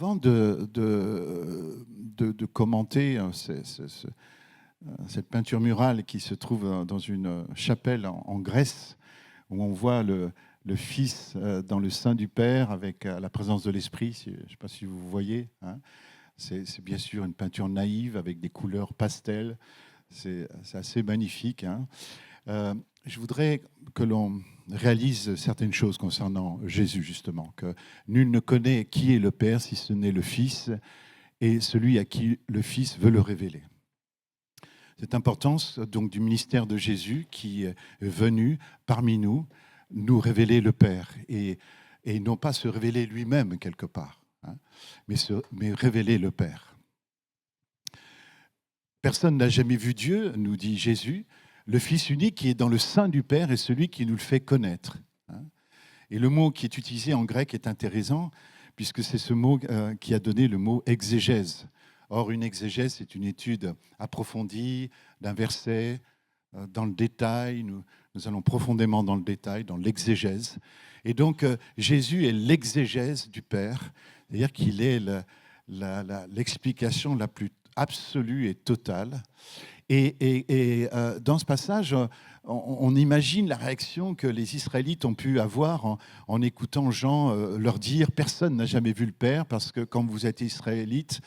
Avant de commenter cette peinture murale qui se trouve dans une chapelle en Grèce, où on voit le Fils dans le sein du Père avec la présence de l'Esprit, je ne sais pas si vous voyez, hein. C'est bien sûr une peinture naïve avec des couleurs pastel, c'est assez magnifique, hein. Je voudrais que l'on réalise certaines choses concernant Jésus, justement, que nul ne connaît qui est le Père si ce n'est le Fils et celui à qui le Fils veut le révéler. Cette importance donc du ministère de Jésus qui est venu parmi nous révéler le Père et non pas se révéler lui-même quelque part, hein, mais révéler le Père. Personne n'a jamais vu Dieu, nous dit Jésus. Le Fils unique qui est dans le sein du Père est celui qui nous le fait connaître. Et le mot qui est utilisé en grec est intéressant, puisque c'est ce mot qui a donné le mot exégèse. Or, une exégèse, c'est une étude approfondie d'un verset dans le détail. Nous allons profondément dans le détail, dans l'exégèse. Et donc, Jésus est l'exégèse du Père, c'est-à-dire qu'il est l'explication la plus absolue et totale. Et dans ce passage, on imagine la réaction que les Israélites ont pu avoir en écoutant Jean leur dire « Personne n'a jamais vu le Père » parce que quand vous êtes Israélite,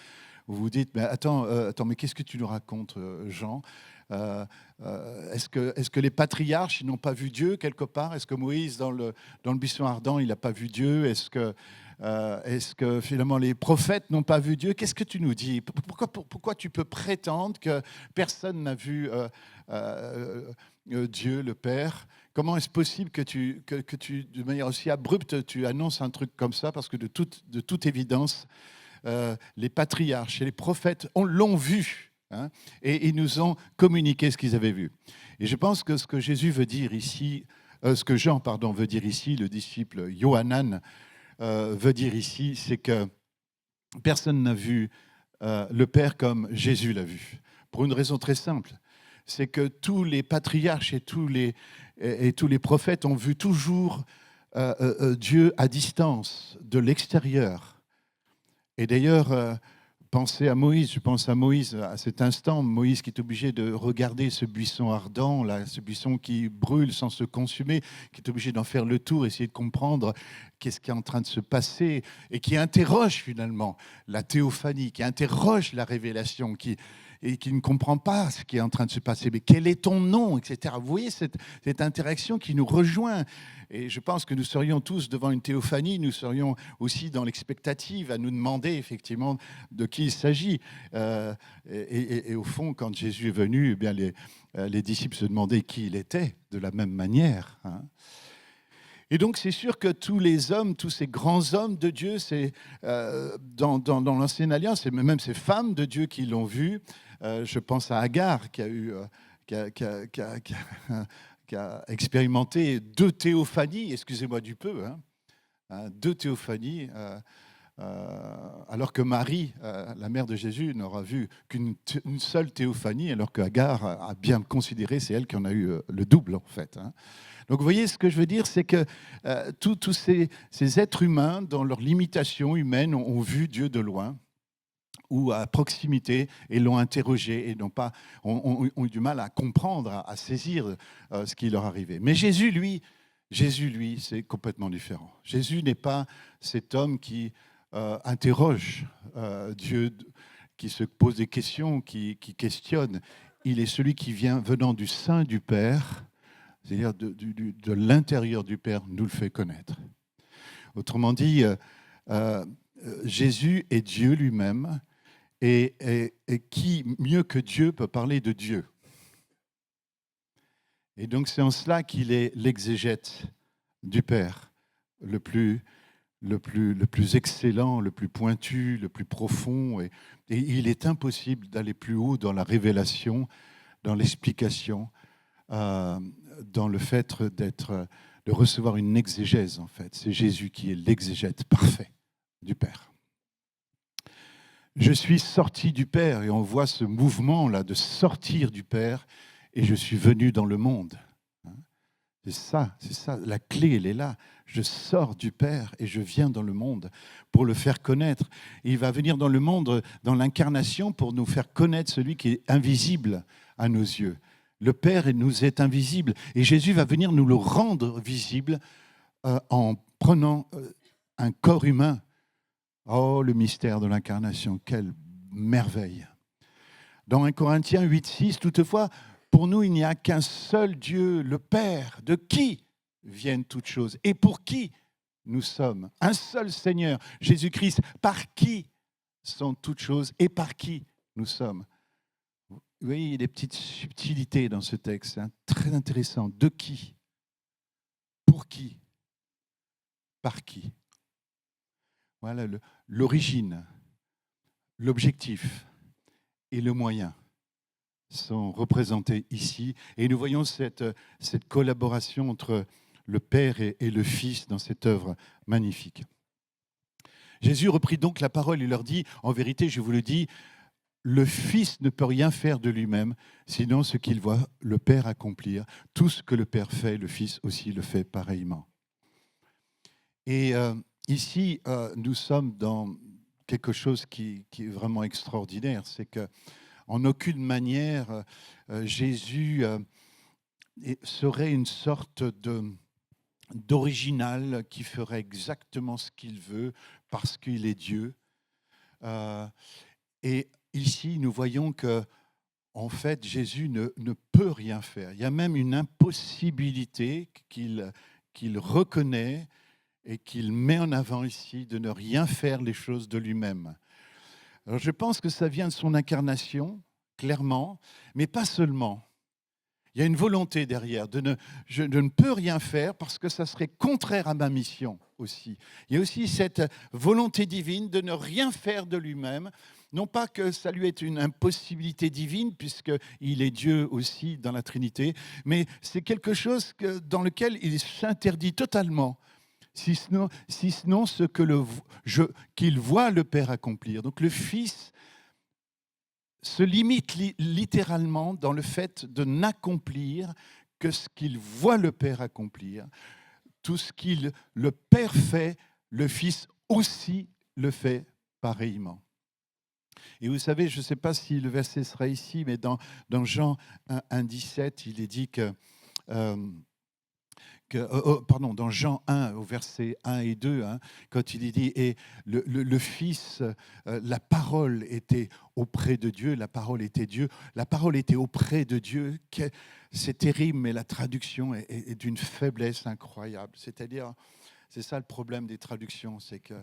vous vous dites « Attends, mais qu'est-ce que tu nous racontes, Jean ? Est-ce que les patriarches ils n'ont pas vu Dieu quelque part ? Est-ce que Moïse, dans le buisson ardent, il n'a pas vu Dieu ? Est-ce que finalement les prophètes n'ont pas vu Dieu ? Qu'est-ce que tu nous dis ? Pourquoi tu peux prétendre que personne n'a vu Dieu, le Père ? Comment est-ce possible que tu, de manière aussi abrupte, tu annonces un truc comme ça ? Parce que de toute évidence, les patriarches et les prophètes l'ont vu. Hein, et ils nous ont communiqué ce qu'ils avaient vu. Et je pense que ce que Jésus veut dire ici, ce que Jean veut dire ici, le disciple Yohanan veut dire ici, c'est que personne n'a vu le Père comme Jésus l'a vu. Pour une raison très simple, c'est que tous les patriarches et tous les prophètes ont vu toujours Dieu à distance, de l'extérieur. Et d'ailleurs, je pense à Moïse à cet instant, Moïse qui est obligé de regarder ce buisson ardent, là, ce buisson qui brûle sans se consumer, qui est obligé d'en faire le tour, essayer de comprendre qu'est-ce qui est en train de se passer, et qui interroge finalement la théophanie, qui interroge la révélation, et qui ne comprend pas ce qui est en train de se passer. Mais quel est ton nom, etc. Vous voyez cette interaction qui nous rejoint. Et je pense que nous serions tous devant une théophanie, nous serions aussi dans l'expectative à nous demander effectivement de qui il s'agit. Et au fond, quand Jésus est venu, eh bien les disciples se demandaient qui il était, de la même manière. Hein. Et donc, c'est sûr que tous les hommes, tous ces grands hommes de Dieu, c'est dans l'Ancienne Alliance, et même ces femmes de Dieu qui l'ont vu. Je pense à Agar qui a expérimenté 2 théophanies, excusez-moi du peu, hein, 2 théophanies, alors que Marie, la mère de Jésus, n'aura vu qu'une seule théophanie, alors que Agar a bien considéré, c'est elle qui en a eu le double en fait. Hein. Donc vous voyez, ce que je veux dire, c'est que tous ces êtres humains, dans leur limitation humaine, ont vu Dieu de loin ou à proximité et l'ont interrogé et ont eu du mal à comprendre, à saisir ce qui leur arrivait. Mais Jésus, lui, c'est complètement différent. Jésus n'est pas cet homme qui interroge Dieu, qui se pose des questions, qui questionne. Il est celui qui vient venant du sein du Père, c'est-à-dire de l'intérieur du Père, nous le fait connaître. Autrement dit, Jésus est Dieu lui-même, et qui, mieux que Dieu, peut parler de Dieu. Et donc c'est en cela qu'il est l'exégète du Père, le plus excellent, le plus pointu, le plus profond. Et il est impossible d'aller plus haut dans la révélation, dans l'explication, dans le fait de recevoir une exégèse, en fait. C'est Jésus qui est l'exégète parfait du Père. Je suis sorti du Père, et on voit ce mouvement-là de sortir du Père, et je suis venu dans le monde. C'est ça, la clé, elle est là. Je sors du Père et je viens dans le monde pour le faire connaître. Et il va venir dans le monde, dans l'incarnation, pour nous faire connaître celui qui est invisible à nos yeux. Le Père nous est invisible et Jésus va venir nous le rendre visible en prenant un corps humain. Oh, le mystère de l'incarnation, quelle merveille! Dans 1 Corinthiens 8,6, toutefois, pour nous, il n'y a qu'un seul Dieu, le Père, de qui viennent toutes choses et pour qui nous sommes. Un seul Seigneur, Jésus-Christ, par qui sont toutes choses et par qui nous sommes. Vous voyez, il y a des petites subtilités dans ce texte, hein, très intéressant. De qui? Pour qui? Par qui? Voilà l'origine, l'objectif et le moyen sont représentés ici. Et nous voyons cette collaboration entre le Père et le Fils dans cette œuvre magnifique. Jésus reprit donc la parole et leur dit, en vérité, je vous le dis, le Fils ne peut rien faire de lui-même, sinon ce qu'il voit le Père accomplir. Tout ce que le Père fait, le Fils aussi le fait pareillement. Et ici, nous sommes dans quelque chose qui est vraiment extraordinaire, c'est que en aucune manière, Jésus serait une sorte d'original qui ferait exactement ce qu'il veut parce qu'il est Dieu. Et ici, nous voyons que, en fait, Jésus ne peut rien faire. Il y a même une impossibilité qu'il reconnaît et qu'il met en avant ici de ne rien faire les choses de lui-même. Alors, je pense que ça vient de son incarnation, clairement, mais pas seulement. Il y a une volonté derrière. Je ne peux rien faire parce que ça serait contraire à ma mission aussi. Il y a aussi cette volonté divine de ne rien faire de lui-même. Non pas que ça lui est une impossibilité divine, puisqu'il est Dieu aussi dans la Trinité, mais c'est quelque chose dans lequel il s'interdit totalement, si ce non ce qu'il voit le Père accomplir. Donc le Fils se limite littéralement dans le fait de n'accomplir que ce qu'il voit le Père accomplir. Tout ce le Père fait, le Fils aussi le fait pareillement. Et vous savez, je ne sais pas si le verset sera ici, mais dans Jean 1, 17, il est dit que... dans Jean 1, au verset 1 et 2, hein, quand il est dit, et le Fils, la parole était auprès de Dieu, la parole était Dieu, la parole était auprès de Dieu. C'est terrible, mais la traduction est d'une faiblesse incroyable. C'est-à-dire, c'est ça le problème des traductions, c'est que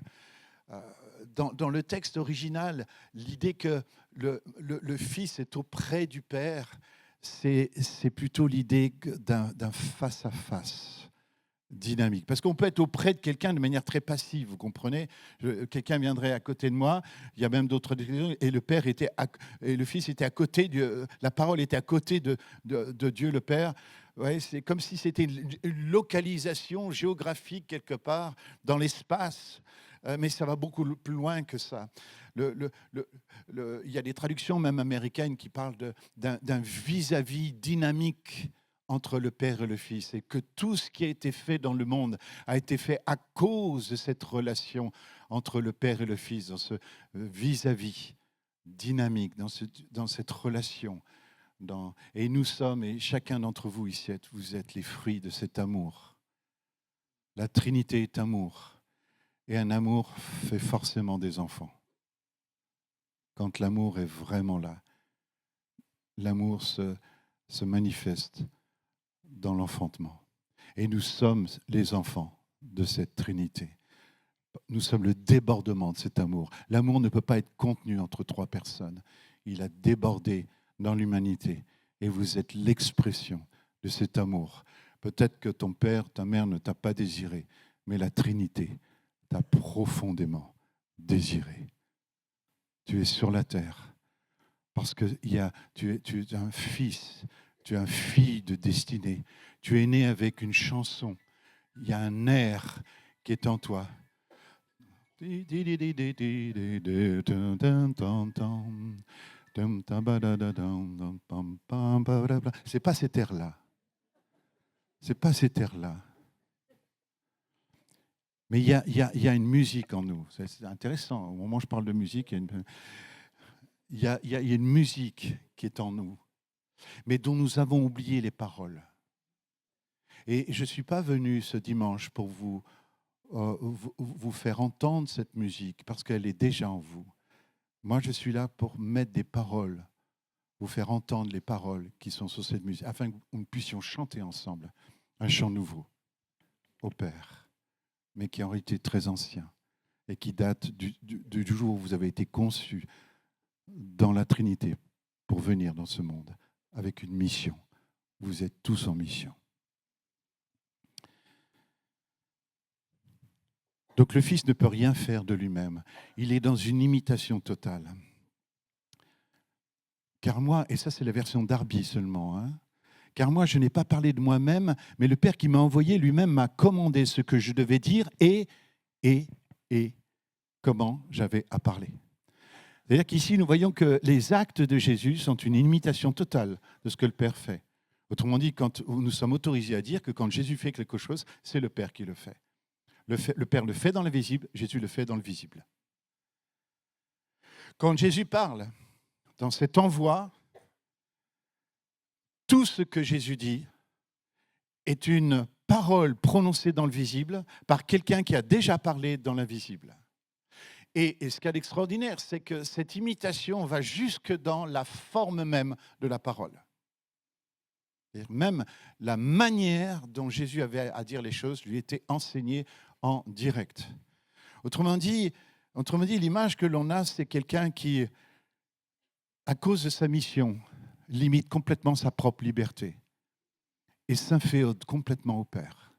dans le texte original, l'idée que le Fils est auprès du Père, c'est plutôt l'idée d'un face-à-face dynamique. Parce qu'on peut être auprès de quelqu'un de manière très passive, vous comprenez? Quelqu'un viendrait à côté de moi, il y a même d'autres et le Père était et le Fils était à côté, la parole était à côté de Dieu le Père. Ouais, c'est comme si c'était une localisation géographique quelque part dans l'espace, mais ça va beaucoup plus loin que ça. Il y a des traductions même américaines qui parlent d'un vis-à-vis dynamique entre le Père et le Fils, et que tout ce qui a été fait dans le monde a été fait à cause de cette relation entre le Père et le Fils, dans ce vis-à-vis dynamique, dans cette relation. Et nous sommes, et chacun d'entre vous ici, vous êtes les fruits de cet amour. La Trinité est amour, et un amour fait forcément des enfants. Quand l'amour est vraiment là, l'amour se manifeste dans l'enfantement. Et nous sommes les enfants de cette Trinité. Nous sommes le débordement de cet amour. L'amour ne peut pas être contenu entre trois personnes. Il a débordé dans l'humanité. Et vous êtes l'expression de cet amour. Peut-être que ton père, ta mère ne t'a pas désiré, mais la Trinité t'a profondément désiré. Tu es sur la terre parce que tu es un fils. Tu es un fille de destinée. Tu es né avec une chanson. Il y a un air qui est en toi. C'est pas cet air-là. C'est pas ces terres-là. Mais il y a une musique en nous. C'est intéressant. Au moment où je parle de musique, il y a une musique qui est en nous, mais dont nous avons oublié les paroles. Et je ne suis pas venu ce dimanche pour vous faire entendre cette musique, parce qu'elle est déjà en vous. Moi, je suis là pour mettre des paroles, vous faire entendre les paroles qui sont sur cette musique, afin que nous puissions chanter ensemble un chant nouveau au Père, mais qui est en réalité très ancien et qui date du jour où vous avez été conçus dans la Trinité pour venir dans ce monde avec une mission. Vous êtes tous en mission. Donc le Fils ne peut rien faire de lui-même. Il est dans une imitation totale. Car moi, et ça c'est la version Darby seulement, hein, car moi je n'ai pas parlé de moi-même, mais le Père qui m'a envoyé lui-même m'a commandé ce que je devais dire et comment j'avais à parler. C'est-à-dire qu'ici nous voyons que les actes de Jésus sont une imitation totale de ce que le Père fait. Autrement dit, quand nous sommes autorisés à dire que quand Jésus fait quelque chose, c'est le Père qui le fait. Le Père le fait dans l'invisible, Jésus le fait dans le visible. Quand Jésus parle, dans cet envoi, tout ce que Jésus dit est une parole prononcée dans le visible par quelqu'un qui a déjà parlé dans l'invisible. Et ce qu'il y a d'extraordinaire, c'est que cette imitation va jusque dans la forme même de la parole. Même la manière dont Jésus avait à dire les choses lui était enseignée en direct. Autrement dit, l'image que l'on a, c'est quelqu'un qui, à cause de sa mission, limite complètement sa propre liberté et s'inféode complètement au Père.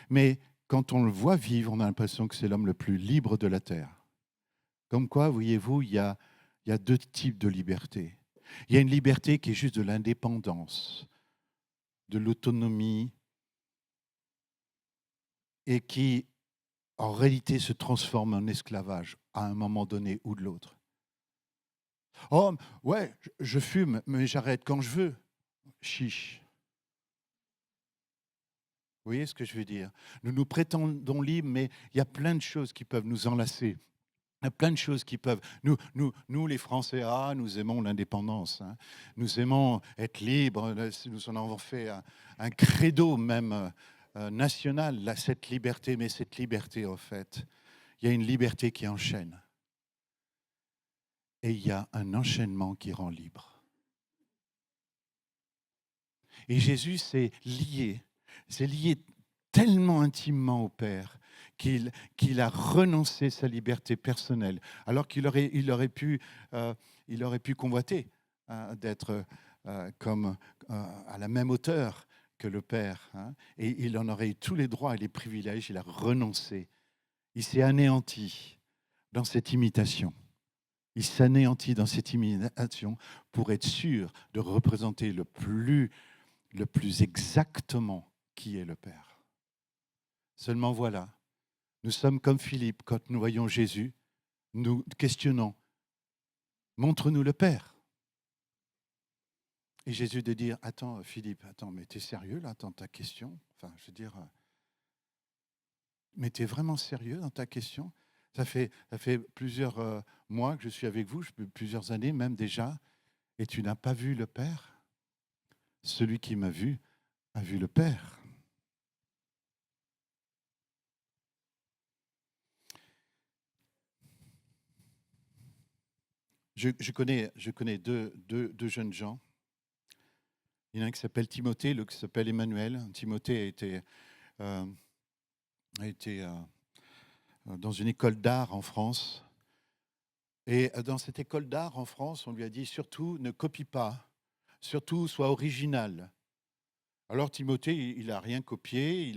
Mais quand on le voit vivre, on a l'impression que c'est l'homme le plus libre de la terre. Comme quoi, voyez-vous, il y a deux types de liberté. Il y a une liberté qui est juste de l'indépendance, de l'autonomie, et qui, en réalité, se transforme en esclavage à un moment donné ou de l'autre. Oh, ouais, je fume, mais j'arrête quand je veux. Chiche. Vous voyez ce que je veux dire? Nous nous prétendons libres, mais il y a plein de choses qui peuvent nous enlacer. Il y a plein de choses qui peuvent... Nous les Français, nous aimons l'indépendance. Hein. Nous aimons être libres. Nous en avons fait un credo même national, là, cette liberté. Mais cette liberté, en fait, il y a une liberté qui enchaîne. Et il y a un enchaînement qui rend libre. Et Jésus s'est lié tellement intimement au Père qu'il a renoncé sa liberté personnelle, alors qu'il aurait pu convoiter d'être comme à la même hauteur que le Père. Hein, et il en aurait eu tous les droits et les privilèges. Il a renoncé. Il s'est anéanti dans cette imitation. Il s'anéantit dans cette imitation pour être sûr de représenter le plus exactement qui est le Père. Seulement voilà, nous sommes comme Philippe, quand nous voyons Jésus, nous questionnons, montre-nous le Père. Et Jésus de dire, attends Philippe, mais t'es sérieux là dans ta question? Enfin, je veux dire, mais t'es vraiment sérieux dans ta question? Ça fait plusieurs mois que je suis avec vous, plusieurs années même déjà, et tu n'as pas vu le Père? Celui qui m'a vu a vu le Père. Je connais deux jeunes gens. Il y en a un qui s'appelle Timothée, l'autre qui s'appelle Emmanuel. Timothée a été dans une école d'art en France. Et dans cette école d'art en France, on lui a dit surtout ne copie pas, surtout sois original. Alors Timothée, il n'a rien copié,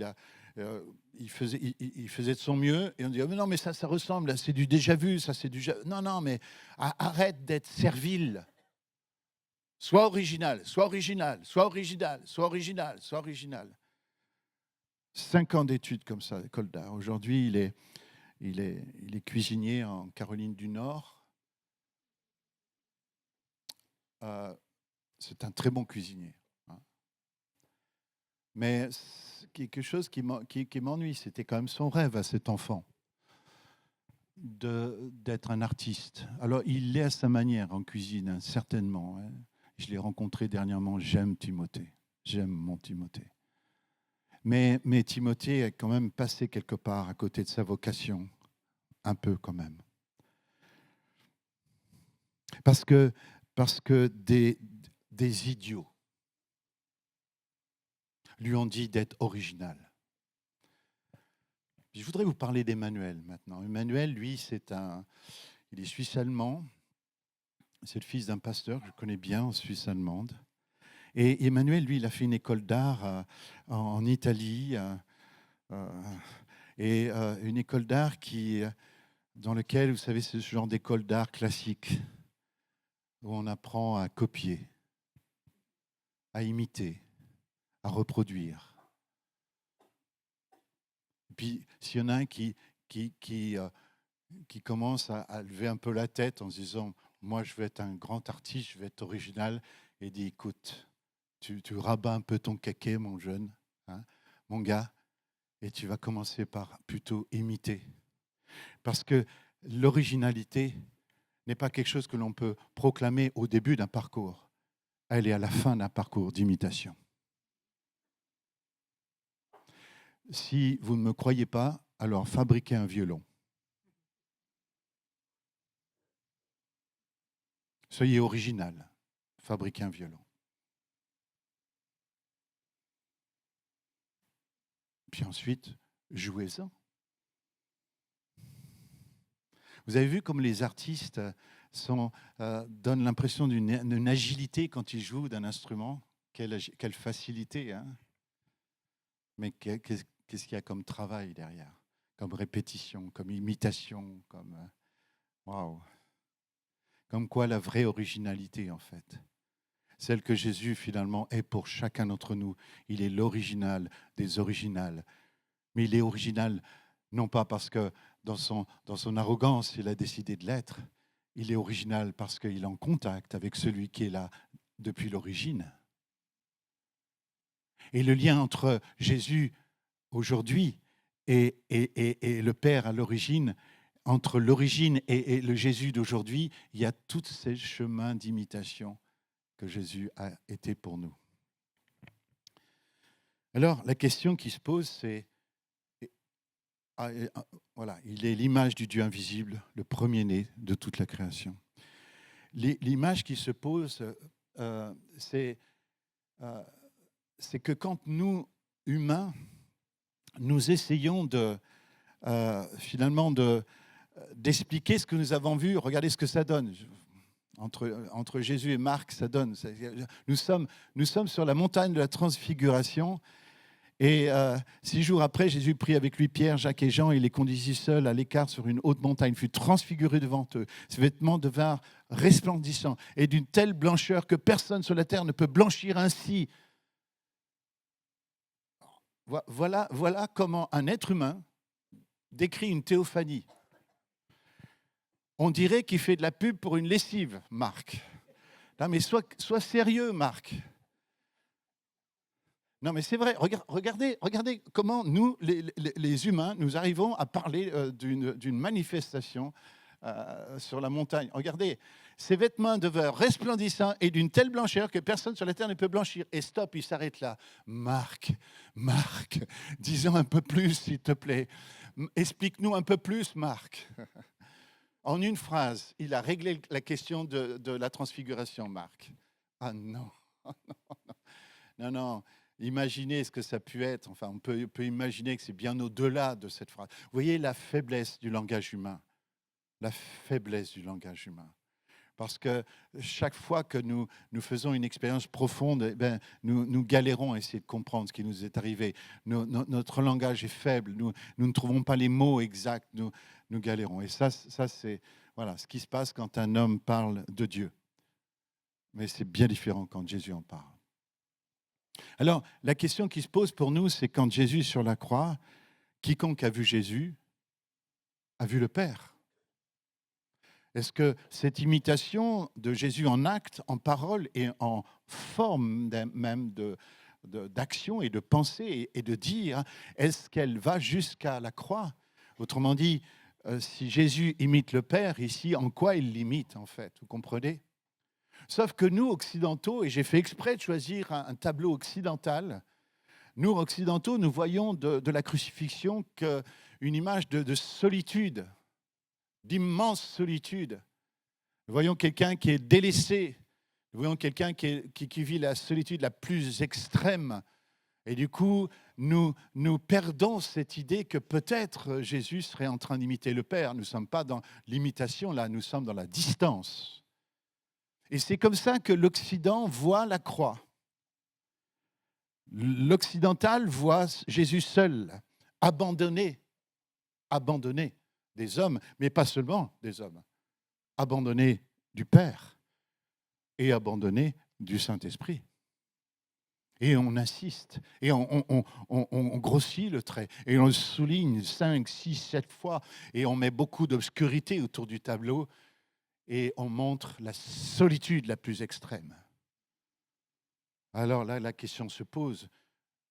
il faisait de son mieux. Et on dit, oh, mais non, mais ça ressemble, c'est du déjà vu, ça c'est du... Non, mais arrête d'être servile. Sois original, sois original, sois original, sois original, sois original. 5 ans d'études comme ça, école d'art. Aujourd'hui, il est cuisinier en Caroline du Nord. C'est un très bon cuisinier. Hein. Mais quelque chose qui m'ennuie, c'était quand même son rêve à cet enfant d'être un artiste. Alors, il l'est à sa manière en cuisine, hein, certainement. Hein. Je l'ai rencontré dernièrement, j'aime Timothée. J'aime mon Timothée. Mais Timothée est quand même passé quelque part à côté de sa vocation, un peu quand même. Parce que des idiots lui ont dit d'être original. Je voudrais vous parler d'Emmanuel maintenant. Emmanuel, lui, il est suisse-allemand. C'est le fils d'un pasteur que je connais bien en Suisse allemande. Et Emmanuel, lui, il a fait une école d'art en Italie. Et une école d'art dans laquelle, vous savez, c'est ce genre d'école d'art classique, où on apprend à copier, à imiter, à reproduire. Et puis, s'il y en a un qui commence à lever un peu la tête en se disant « Moi, je vais être un grand artiste, je vais être original », et dit « Écoute, tu rabats un peu ton caquet, mon jeune, hein, mon gars, et tu vas commencer par plutôt imiter. » Parce que l'originalité n'est pas quelque chose que l'on peut proclamer au début d'un parcours. Elle est à la fin d'un parcours d'imitation. Si vous ne me croyez pas, alors fabriquez un violon. Soyez original, fabriquez un violon. Puis ensuite, jouez-en. Vous avez vu comme les artistes donnent l'impression d'une agilité quand ils jouent d'un instrument. Quelle facilité, hein? Mais qu'est-ce qu'il y a comme travail derrière? Comme répétition, comme imitation, comme... Waouh! Comme quoi la vraie originalité, en fait. Celle que Jésus, finalement, est pour chacun d'entre nous. Il est l'original des originales. Mais il est original, non pas parce que dans son arrogance, il a décidé de l'être. Il est original parce qu'il est en contact avec celui qui est là depuis l'origine. Et le lien entre Jésus aujourd'hui et le Père à l'origine, entre l'origine et le Jésus d'aujourd'hui, il y a tous ces chemins d'imitation que Jésus a été pour nous. Alors, la question qui se pose, c'est, voilà, il est l'image du Dieu invisible, le premier-né de toute la création. L'image qui se pose, c'est que quand nous, humains, nous essayons finalement d'expliquer ce que nous avons vu, regardez ce que ça donne. Entre Jésus et Marc, ça donne. Nous sommes sur la montagne de la transfiguration. Et 6 jours après, Jésus prit avec lui Pierre, Jacques et Jean et les conduisit seuls à l'écart sur une haute montagne, fut transfiguré devant eux. Ses vêtements devinrent resplendissants et d'une telle blancheur que personne sur la terre ne peut blanchir ainsi. Voilà comment un être humain décrit une théophanie. On dirait qu'il fait de la pub pour une lessive, Marc. Non, mais sois sérieux, Marc. Non, mais c'est vrai. Regardez comment nous, les humains, nous arrivons à parler d'une manifestation sur la montagne. Regardez, ses vêtements devinrent resplendissants et d'une telle blancheur que personne sur la terre ne peut blanchir. Et stop, il s'arrête là. Marc, disons un peu plus, s'il te plaît. Explique-nous un peu plus, Marc. En une phrase, il a réglé la question de la transfiguration, Marc. Ah non, non. Imaginez ce que ça a pu être. Enfin, on peut imaginer que c'est bien au-delà de cette phrase. Vous voyez la faiblesse du langage humain. La faiblesse du langage humain. Parce que chaque fois que nous faisons une expérience profonde, eh bien, nous galérons à essayer de comprendre ce qui nous est arrivé. Notre langage est faible. Nous ne trouvons pas les mots exacts. Nous galérons. Et ça c'est voilà, ce qui se passe quand un homme parle de Dieu. Mais c'est bien différent quand Jésus en parle. Alors, la question qui se pose pour nous, c'est quand Jésus est sur la croix, quiconque a vu Jésus a vu le Père. Est-ce que cette imitation de Jésus en acte, en parole et en forme même d'action et de pensée et de dire, est-ce qu'elle va jusqu'à la croix? Autrement dit, si Jésus imite le Père, ici, en quoi il l'imite en fait? Vous comprenez? Sauf que nous, occidentaux, et j'ai fait exprès de choisir un tableau occidental, nous, occidentaux, nous voyons de la crucifixion qu'une image de solitude, d'immense solitude. Nous voyons quelqu'un qui est délaissé. Nous voyons quelqu'un qui vit la solitude la plus extrême. Et du coup, nous perdons cette idée que peut-être Jésus serait en train d'imiter le Père. Nous ne sommes pas dans l'imitation, là, nous sommes dans la distance. Et c'est comme ça que l'Occident voit la croix. L'occidental voit Jésus seul, abandonné des hommes, mais pas seulement des hommes, abandonné du Père et abandonné du Saint-Esprit. Et on insiste, et on grossit le trait, et on le souligne 5, 6, 7 fois, et on met beaucoup d'obscurité autour du tableau, et on montre la solitude la plus extrême. Alors là, la question se pose,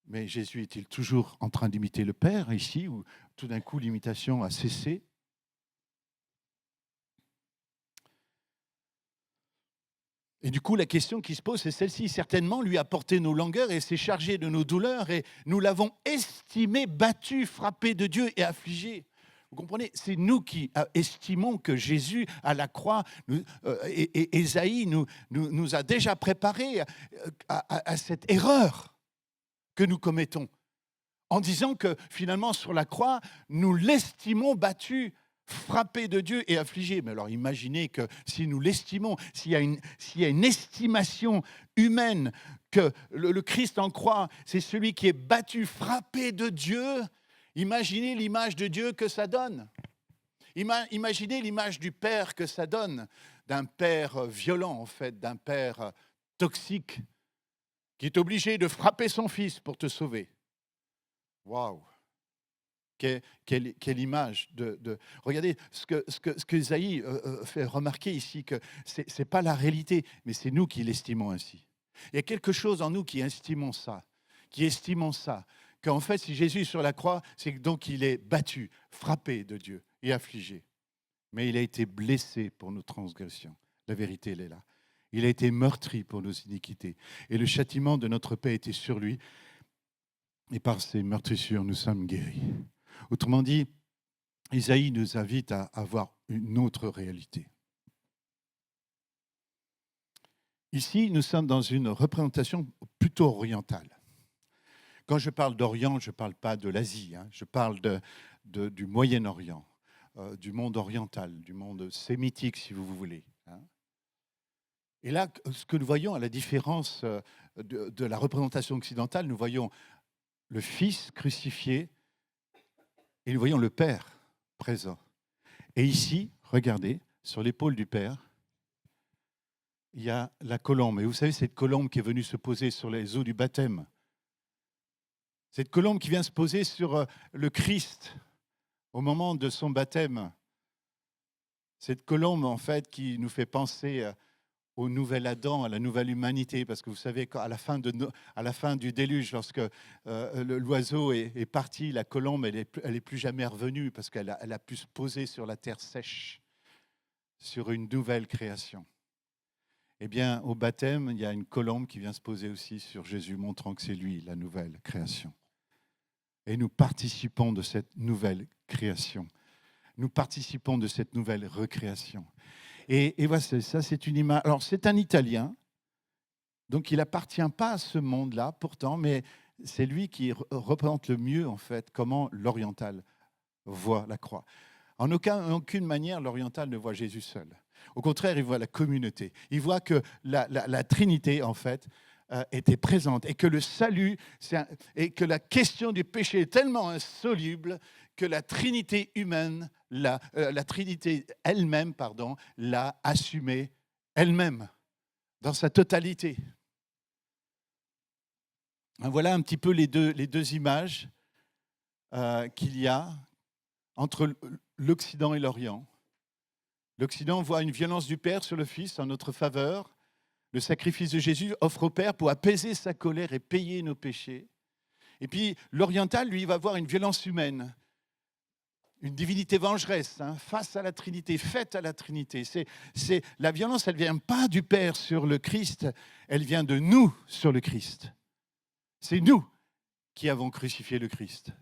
mais Jésus est-il toujours en train d'imiter le Père ici, ou tout d'un coup l'imitation a cessé? Et du coup, la question qui se pose, c'est celle-ci. Certainement, lui a porté nos langueurs et s'est chargé de nos douleurs, et nous l'avons estimé, battu, frappé de Dieu et affligé. Vous comprenez? C'est nous qui estimons que Jésus, à la croix, et Ésaïe nous a déjà préparés à cette erreur que nous commettons, en disant que finalement, sur la croix, nous l'estimons battu, frappé de Dieu et affligé. Mais alors imaginez que si nous l'estimons, s'il y a une estimation humaine que le Christ en croix, c'est celui qui est battu, frappé de Dieu, imaginez l'image de Dieu que ça donne. Imaginez l'image du Père que ça donne, d'un Père violent en fait, d'un Père toxique, qui est obligé de frapper son Fils pour te sauver. Waouh! Quelle image Regardez ce que Isaïe fait remarquer ici, que ce n'est pas la réalité, mais c'est nous qui l'estimons ainsi. Il y a quelque chose en nous qui estimons ça, qu'en fait, si Jésus est sur la croix, c'est que donc il est battu, frappé de Dieu et affligé. Mais il a été blessé pour nos transgressions. La vérité, elle est là. Il a été meurtri pour nos iniquités. Et le châtiment de notre paix était sur lui. Et par ses meurtrissures, nous sommes guéris. Autrement dit, Isaïe nous invite à avoir une autre réalité. Ici, nous sommes dans une représentation plutôt orientale. Quand je parle d'Orient, je ne parle pas de l'Asie, je parle du Moyen-Orient, du monde oriental, du monde sémitique, si vous voulez. Et là, ce que nous voyons, à la différence de la représentation occidentale, nous voyons le Fils crucifié et nous voyons le Père présent. Et ici, regardez, sur l'épaule du Père, il y a la colombe. Et vous savez, cette colombe qui est venue se poser sur les eaux du baptême. Cette colombe qui vient se poser sur le Christ au moment de son baptême. Cette colombe, en fait, qui nous fait penser au nouvel Adam, à la nouvelle humanité, parce que vous savez qu'à la fin, à la fin du déluge, lorsque l'oiseau est parti, la colombe, elle est plus jamais revenue, parce qu'elle a pu se poser sur la terre sèche, sur une nouvelle création. Eh bien, au baptême, il y a une colombe qui vient se poser aussi sur Jésus, montrant que c'est lui, la nouvelle création. Et nous participons de cette nouvelle création. Nous participons de cette nouvelle recréation. Et voilà, ça c'est une image. Alors c'est un Italien, donc il n'appartient pas à ce monde-là pourtant, mais c'est lui qui représente le mieux en fait comment l'oriental voit la croix. En aucune manière l'oriental ne voit Jésus seul. Au contraire, il voit la communauté. Il voit que la Trinité en fait était présente et que le salut et que la question du péché est tellement insoluble que la Trinité humaine, la Trinité elle-même, l'a assumée elle-même, dans sa totalité. Voilà un petit peu les deux images qu'il y a entre l'Occident et l'Orient. L'Occident voit une violence du Père sur le Fils en notre faveur. Le sacrifice de Jésus offre au Père pour apaiser sa colère et payer nos péchés. Et puis l'oriental, lui, va voir une violence humaine, une divinité vengeresse, face à la Trinité, faite à la Trinité. La violence, elle ne vient pas du Père sur le Christ, elle vient de nous sur le Christ. C'est nous qui avons crucifié le Christ.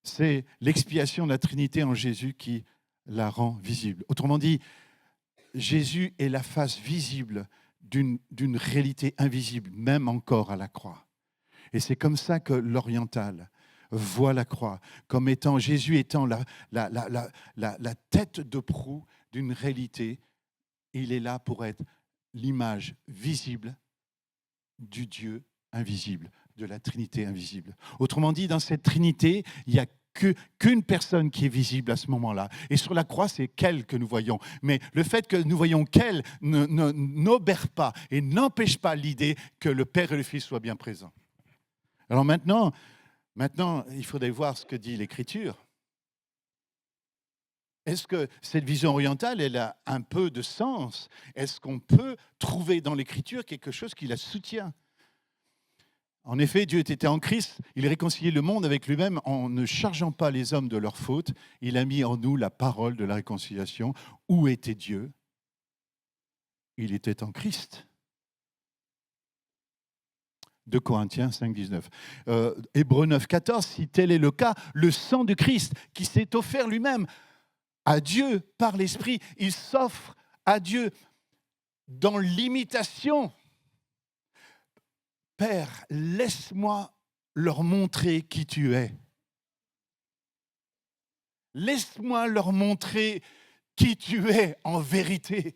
C'est l'expiation de la Trinité en Jésus qui la rend visible. Autrement dit, Jésus est la face visible d'une réalité invisible, même encore à la croix. Et c'est comme ça que l'oriental voit la croix, comme étant Jésus étant la tête de proue d'une réalité. Il est là pour être l'image visible du Dieu invisible, de la Trinité invisible. Autrement dit, dans cette Trinité, il n'y a qu'une personne qui est visible à ce moment-là. Et sur la croix, c'est qu'elle que nous voyons. Mais le fait que nous voyons qu'elle n'obère pas et n'empêche pas l'idée que le Père et le Fils soient bien présents. Alors maintenant, il faudrait voir ce que dit l'Écriture. Est-ce que cette vision orientale, elle a un peu de sens? Est-ce qu'on peut trouver dans l'Écriture quelque chose qui la soutient? En effet, Dieu était en Christ, il réconciliait le monde avec lui-même en ne chargeant pas les hommes de leurs fautes. Il a mis en nous la parole de la réconciliation. Où était Dieu? Il était en Christ. 2 Corinthiens 5, 19. Hébreux 9, 14, si tel est le cas, le sang du Christ qui s'est offert lui-même à Dieu par l'Esprit, il s'offre à Dieu dans l'imitation. Père, laisse-moi leur montrer qui tu es. Laisse-moi leur montrer qui tu es en vérité.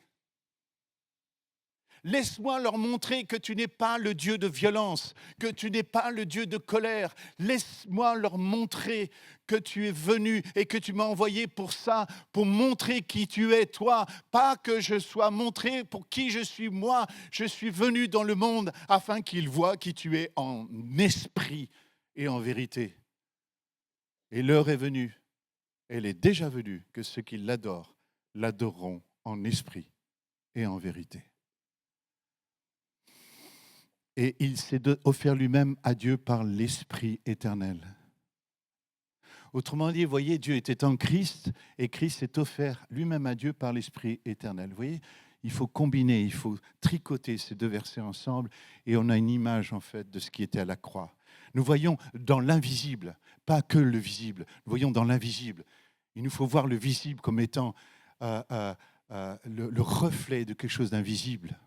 Laisse-moi leur montrer que tu n'es pas le Dieu de violence, que tu n'es pas le Dieu de colère. Laisse-moi leur montrer que tu es venu et que tu m'as envoyé pour ça, pour montrer qui tu es, toi. Pas que je sois montré pour qui je suis, moi. Je suis venu dans le monde afin qu'ils voient qui tu es en esprit et en vérité. Et l'heure est venue, elle est déjà venue, que ceux qui l'adorent, l'adoreront en esprit et en vérité. Et il s'est offert lui-même à Dieu par l'Esprit éternel. Autrement dit, vous voyez, Dieu était en Christ et Christ s'est offert lui-même à Dieu par l'Esprit éternel. Vous voyez, il faut combiner, il faut tricoter ces deux versets ensemble et on a une image en fait de ce qui était à la croix. Nous voyons dans l'invisible, pas que le visible, nous voyons dans l'invisible. Il nous faut voir le visible comme étant le reflet de quelque chose d'invisible.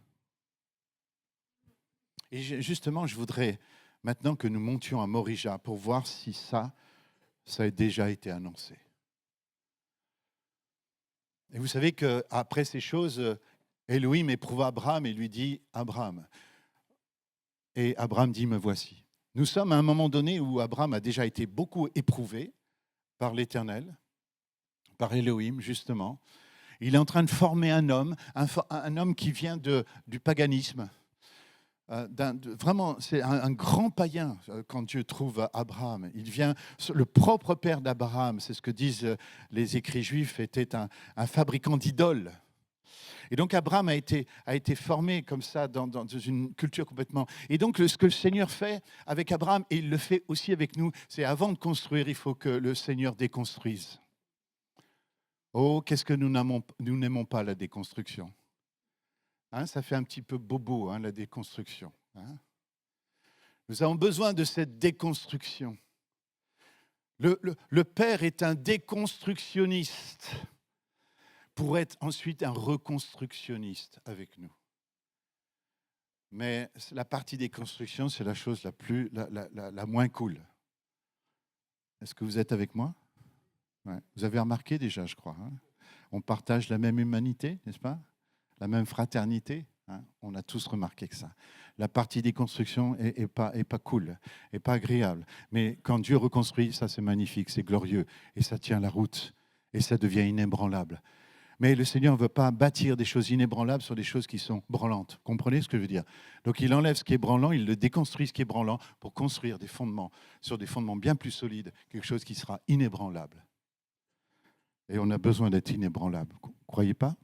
Et justement, je voudrais maintenant que nous montions à Morija pour voir si ça a déjà été annoncé. Et vous savez qu'après ces choses, Elohim éprouva Abraham et lui dit « Abraham ». Et Abraham dit « Me voici ». Nous sommes à un moment donné où Abraham a déjà été beaucoup éprouvé par l'Éternel, par Elohim justement. Il est en train de former un homme qui vient du paganisme. Vraiment, c'est un grand païen quand Dieu trouve Abraham. Il vient, le propre père d'Abraham, c'est ce que disent les écrits juifs, était un fabricant d'idoles. Et donc Abraham a été formé comme ça dans une culture complètement. Et donc ce que le Seigneur fait avec Abraham, et il le fait aussi avec nous, c'est avant de construire, il faut que le Seigneur déconstruise. Oh, qu'est-ce que nous n'aimons pas la déconstruction. Ça fait un petit peu bobo, la déconstruction. Nous avons besoin de cette déconstruction. Le Père est un déconstructionniste pour être ensuite un reconstructionniste avec nous. Mais la partie déconstruction, c'est la chose la moins cool. Est-ce que vous êtes avec moi? Ouais. Vous avez remarqué déjà, je crois. On partage la même humanité, n'est-ce pas? La même fraternité, on a tous remarqué que ça. La partie déconstruction est pas cool, est pas agréable. Mais quand Dieu reconstruit, ça c'est magnifique, c'est glorieux, et ça tient la route, et ça devient inébranlable. Mais le Seigneur ne veut pas bâtir des choses inébranlables sur des choses qui sont branlantes. Comprenez ce que je veux dire? Donc il enlève ce qui est branlant, il le déconstruit ce qui est branlant pour construire des fondements, sur des fondements bien plus solides, quelque chose qui sera inébranlable. Et on a besoin d'être inébranlable. Croyez pas?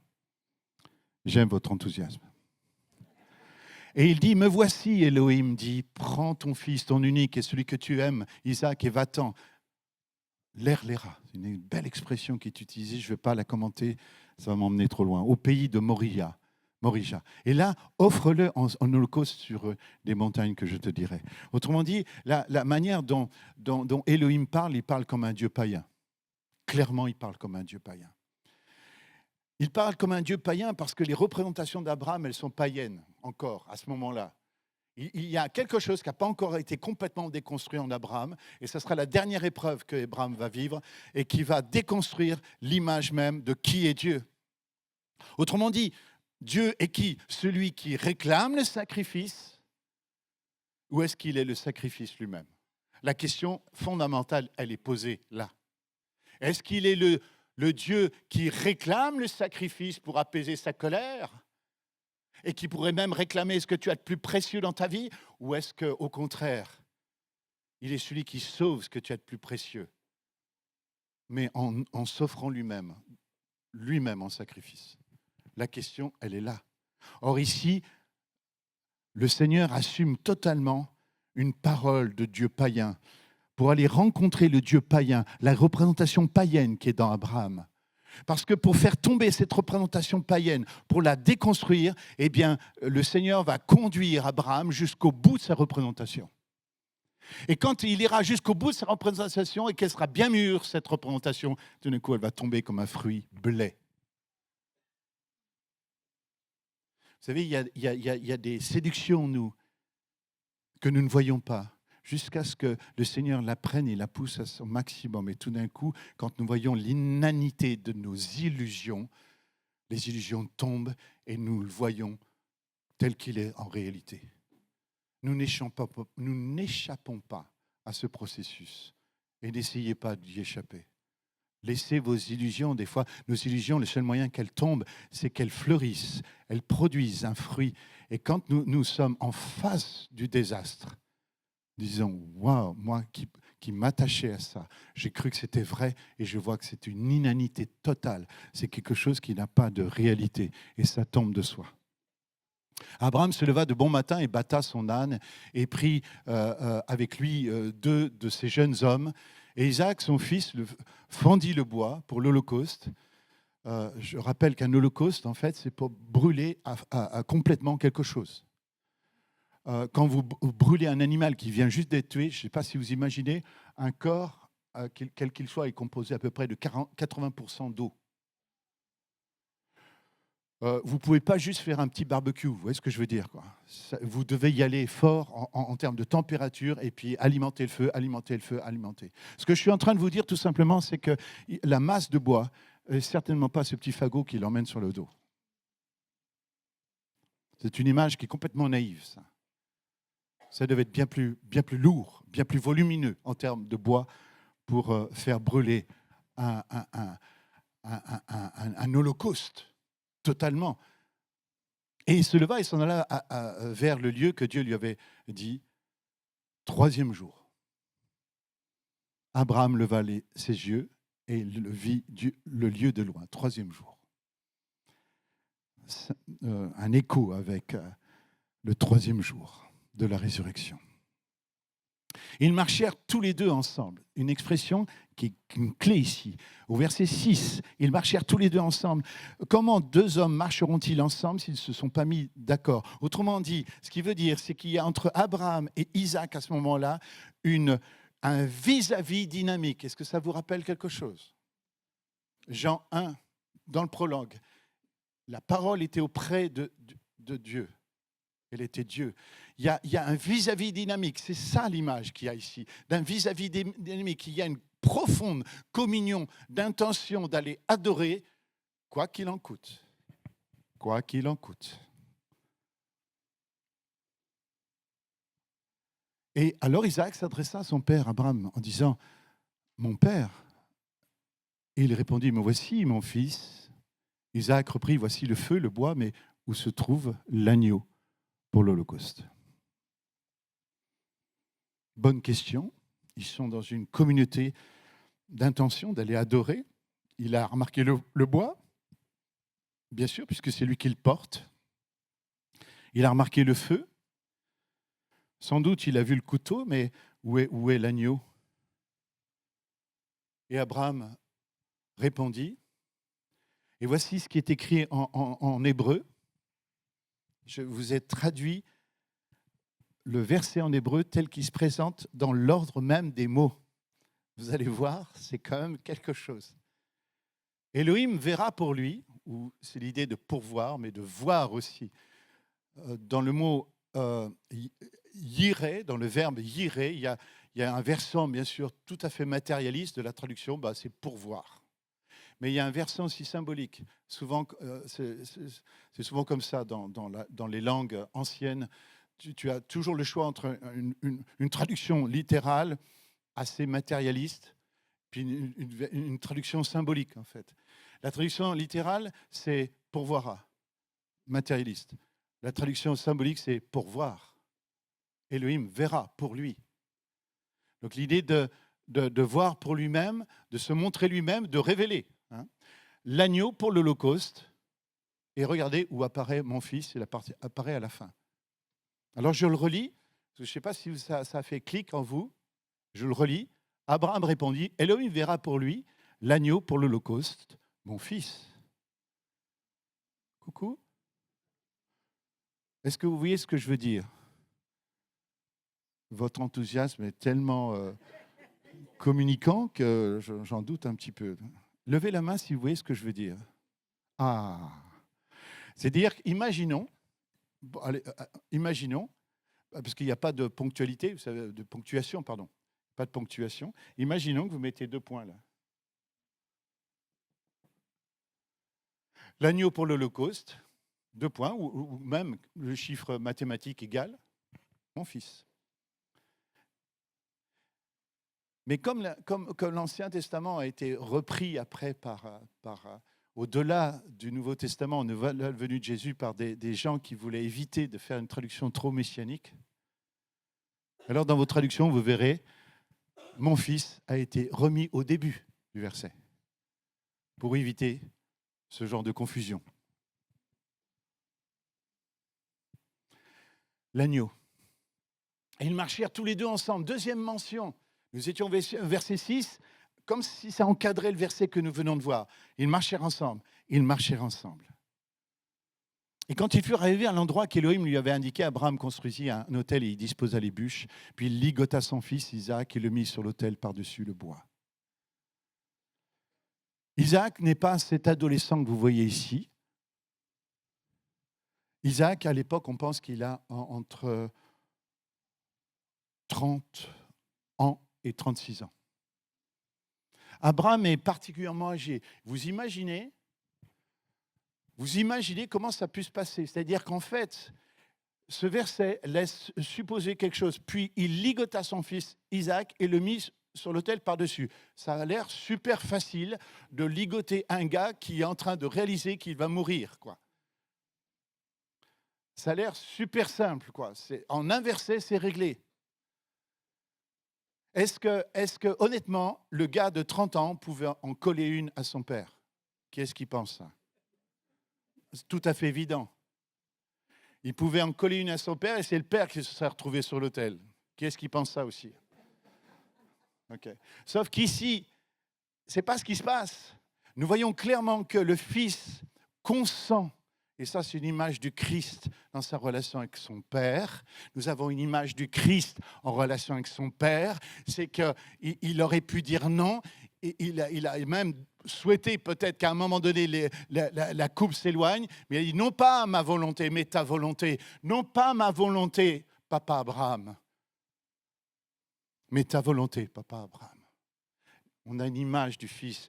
J'aime votre enthousiasme. Et il dit, me voici, Elohim dit, prends ton fils, ton unique, et celui que tu aimes, Isaac, et va-t'en. L'Erléra, c'est une belle expression qui est utilisée, je ne vais pas la commenter, ça va m'emmener trop loin, au pays de Moria. Et là, offre-le en holocauste sur des montagnes que je te dirai. Autrement dit, la manière dont Elohim parle, il parle comme un Dieu païen. Clairement, il parle comme un Dieu païen. Il parle comme un Dieu païen parce que les représentations d'Abraham, elles sont païennes encore à ce moment-là. Il y a quelque chose qui n'a pas encore été complètement déconstruit en Abraham, et ce sera la dernière épreuve que Abraham va vivre, et qui va déconstruire l'image même de qui est Dieu. Autrement dit, Dieu est qui? Celui qui réclame le sacrifice, ou est-ce qu'il est le sacrifice lui-même? La question fondamentale, elle est posée là. Est-ce qu'il est le Dieu qui réclame le sacrifice pour apaiser sa colère et qui pourrait même réclamer ce que tu as de plus précieux dans ta vie? Ou est-ce qu'au contraire, il est celui qui sauve ce que tu as de plus précieux, mais en s'offrant lui-même en sacrifice? La question, elle est là. Or ici, le Seigneur assume totalement une parole de Dieu païen pour aller rencontrer le Dieu païen, la représentation païenne qui est dans Abraham. Parce que pour faire tomber cette représentation païenne, pour la déconstruire, eh bien, le Seigneur va conduire Abraham jusqu'au bout de sa représentation. Et quand il ira jusqu'au bout de sa représentation et qu'elle sera bien mûre, cette représentation, tout d'un coup, elle va tomber comme un fruit blé. Vous savez, il y a des séductions, nous, que nous ne voyons pas, jusqu'à ce que le Seigneur la prenne et la pousse à son maximum. Et tout d'un coup, quand nous voyons l'inanité de nos illusions, les illusions tombent et nous le voyons tel qu'il est en réalité. Nous n'échappons pas à ce processus et n'essayez pas d'y échapper. Laissez vos illusions, des fois, nos illusions, le seul moyen qu'elles tombent, c'est qu'elles fleurissent, elles produisent un fruit. Et quand nous sommes en face du désastre, disons, waouh, moi qui m'attachais à ça, j'ai cru que c'était vrai et je vois que c'est une inanité totale. C'est quelque chose qui n'a pas de réalité et ça tombe de soi. Abraham se leva de bon matin et bâta son âne et prit avec lui deux de ses jeunes hommes. Et Isaac, son fils, fendit le bois pour l'holocauste. Je rappelle qu'un holocauste, en fait, c'est pour brûler complètement quelque chose. Quand vous brûlez un animal qui vient juste d'être tué, je ne sais pas si vous imaginez, un corps, quel qu'il soit, est composé à peu près de 80% d'eau. Vous ne pouvez pas juste faire un petit barbecue, vous voyez ce que je veux dire, quoi. Vous devez y aller fort en termes de température et puis alimenter le feu, alimenter. Ce que je suis en train de vous dire tout simplement, c'est que la masse de bois n'est certainement pas ce petit fagot qui l'emmène sur le dos. C'est une image qui est complètement naïve, ça. Ça devait être bien plus lourd, bien plus volumineux en termes de bois pour faire brûler un holocauste. Totalement. Et il se leva et s'en alla vers le lieu que Dieu lui avait dit. Troisième jour. Abraham leva ses yeux et vit le lieu de loin. Troisième jour. Un écho avec le troisième jour de la résurrection. Ils marchèrent tous les deux ensemble. Une expression qui est une clé ici. Au verset 6, ils marchèrent tous les deux ensemble. Comment deux hommes marcheront-ils ensemble s'ils ne se sont pas mis d'accord? Autrement dit, ce qui veut dire, c'est qu'il y a entre Abraham et Isaac à ce moment-là un vis-à-vis dynamique. Est-ce que ça vous rappelle quelque chose? Jean 1, dans le prologue, la parole était auprès de Dieu. Elle était Dieu. Il y a un vis-à-vis dynamique. C'est ça l'image qu'il y a ici. D'un vis-à-vis dynamique. Il y a une profonde communion d'intention d'aller adorer, quoi qu'il en coûte. Quoi qu'il en coûte. Et alors Isaac s'adressa à son père Abraham en disant, « Mon père ?» Et il répondit, « Me voici, mon fils. » Isaac reprit, « Voici le feu, le bois, mais où se trouve l'agneau pour l'Holocauste ?» Bonne question. Ils sont dans une communauté d'intention d'aller adorer. Il a remarqué le bois, bien sûr, puisque c'est lui qui le porte. Il a remarqué le feu. Sans doute, il a vu le couteau, mais où est l'agneau? Et Abraham répondit. Et voici ce qui est écrit en hébreu. Je vous ai traduit le verset en hébreu tel qu'il se présente dans l'ordre même des mots. Vous allez voir, c'est quand même quelque chose. Elohim verra pour lui, ou c'est l'idée de pourvoir, mais de voir aussi. Dans le mot yireh, dans le verbe yireh, il y a un versant, bien sûr, tout à fait matérialiste de la traduction, c'est pourvoir. Mais il y a un versant aussi symbolique. Souvent, c'est souvent comme ça dans les langues anciennes. Tu as toujours le choix entre une traduction littérale, assez matérialiste, puis une traduction symbolique, en fait. La traduction littérale, c'est pourvoira, matérialiste. La traduction symbolique, c'est pourvoir. Elohim verra pour lui. Donc l'idée de voir pour lui-même, de se montrer lui-même, de révéler. L'agneau pour l'Holocauste, et regardez où apparaît mon fils, il apparaît à la fin. Alors je le relis, je ne sais pas si ça fait clic en vous, je le relis. Abraham répondit, Elohim verra pour lui l'agneau pour l'Holocauste, mon fils. Coucou. Est-ce que vous voyez ce que je veux dire? Votre enthousiasme est tellement communicant que j'en doute un petit peu. Levez la main si vous voyez ce que je veux dire. Ah, c'est-à-dire, imaginons, parce qu'il n'y a pas de ponctualité, vous savez, de ponctuation, pardon, pas de ponctuation. Imaginons que vous mettez 2 points là. L'agneau pour l'Holocauste, 2 points, ou même le chiffre mathématique égal, mon fils. Mais comme l'Ancien Testament a été repris après au-delà du Nouveau Testament, la venue de Jésus par des gens qui voulaient éviter de faire une traduction trop messianique, alors dans vos traductions, vous verrez, mon fils a été remis au début du verset pour éviter ce genre de confusion. L'agneau. Et ils marchèrent tous les deux ensemble. Deuxième mention. Nous étions verset 6, comme si ça encadrait le verset que nous venons de voir. Ils marchèrent ensemble. Ils marchèrent ensemble. Et quand ils furent arrivés à l'endroit qu'Élohim lui avait indiqué, Abraham construisit un autel et y disposa les bûches. Puis il ligota son fils Isaac et le mit sur l'autel par-dessus le bois. Isaac n'est pas cet adolescent que vous voyez ici. Isaac, à l'époque, on pense qu'il a entre 30 ans et 36 ans. Abraham est particulièrement âgé. Vous imaginez comment ça peut se passer? C'est-à-dire qu'en fait, ce verset laisse supposer quelque chose. Puis il ligota son fils Isaac et le mit sur l'autel par-dessus. Ça a l'air super facile de ligoter un gars qui est en train de réaliser qu'il va mourir, quoi. Ça a l'air super simple, quoi. En un verset, c'est réglé. Est-ce que, honnêtement, le gars de 30 ans pouvait en coller une à son père? Qui est-ce qui pense ça? C'est tout à fait évident. Il pouvait en coller une à son père et c'est le père qui se serait retrouvé sur l'autel. Qui est-ce qui pense ça aussi? Okay. Sauf qu'ici, ce n'est pas ce qui se passe. Nous voyons clairement que le Fils consent, et ça c'est une image du Christ dans sa relation avec son Père. Nous avons une image du Christ en relation avec son Père. C'est qu'il aurait pu dire non. Et il a même souhaité peut-être qu'à un moment donné, la coupe s'éloigne. Mais il dit non pas ma volonté, mais ta volonté. Non pas ma volonté, papa Abraham, mais ta volonté, papa Abraham. On a une image du Fils.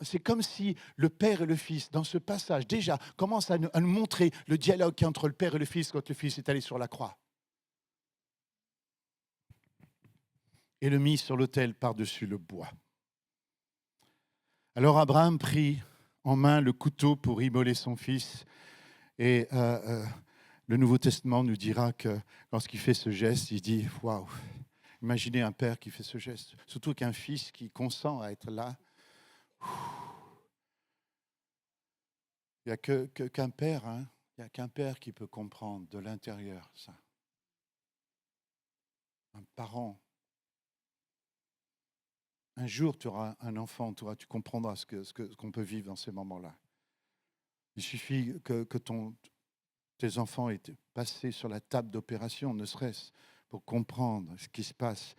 C'est comme si le Père et le Fils, dans ce passage, déjà, commencent à nous montrer le dialogue qui est entre le Père et le Fils quand le Fils est allé sur la croix. Et le mit sur l'autel par-dessus le bois. Alors Abraham prit en main le couteau pour immoler son fils. Et le Nouveau Testament nous dira que lorsqu'il fait ce geste, il dit « Waouh !» Imaginez un père qui fait ce geste, surtout qu'un fils qui consent à être là. Il n'y a qu'un père, hein. Il n'y a qu'un père qui peut comprendre de l'intérieur ça. Un parent. Un jour, tu auras un enfant, tu comprendras ce qu'on peut vivre dans ces moments-là. Il suffit que tes enfants aient passé sur la table d'opération, ne serait-ce pour comprendre ce qui se passe.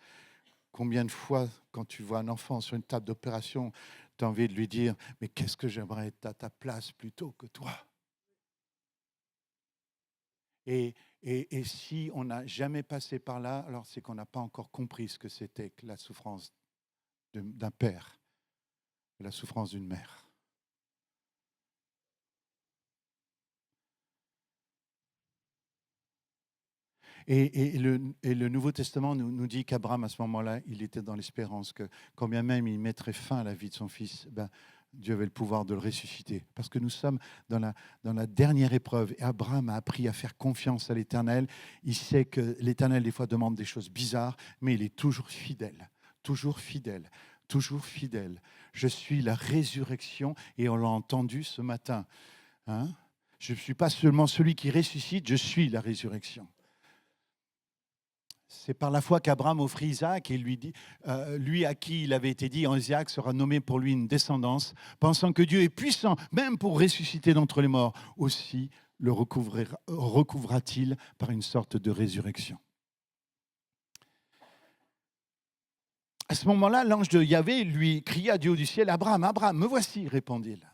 Combien de fois, quand tu vois un enfant sur une table d'opération, tu as envie de lui dire « Mais qu'est-ce que j'aimerais être à ta place plutôt que toi ?» Et si on n'a jamais passé par là, alors c'est qu'on n'a pas encore compris ce que c'était que la souffrance d'un père et la souffrance d'une mère. Et le Nouveau Testament nous dit qu'Abraham, à ce moment-là, il était dans l'espérance que, quand bien même il mettrait fin à la vie de son fils, ben, Dieu avait le pouvoir de le ressusciter. Parce que nous sommes dans la dernière épreuve. Et Abraham a appris à faire confiance à l'Éternel. Il sait que l'Éternel, des fois, demande des choses bizarres, mais il est toujours fidèle. Toujours fidèle. Toujours fidèle. Je suis la résurrection, et on l'a entendu ce matin. Hein? Je ne suis pas seulement celui qui ressuscite, je suis la résurrection. C'est par la foi qu'Abraham offrit Isaac et lui dit, lui à qui il avait été dit, en Isaac sera nommé pour lui une descendance, pensant que Dieu est puissant, même pour ressusciter d'entre les morts, aussi le recouvra-t-il par une sorte de résurrection. À ce moment-là, l'ange de Yahvé lui cria du haut du ciel, « Abraham, Abraham, me voici, répondit-il. »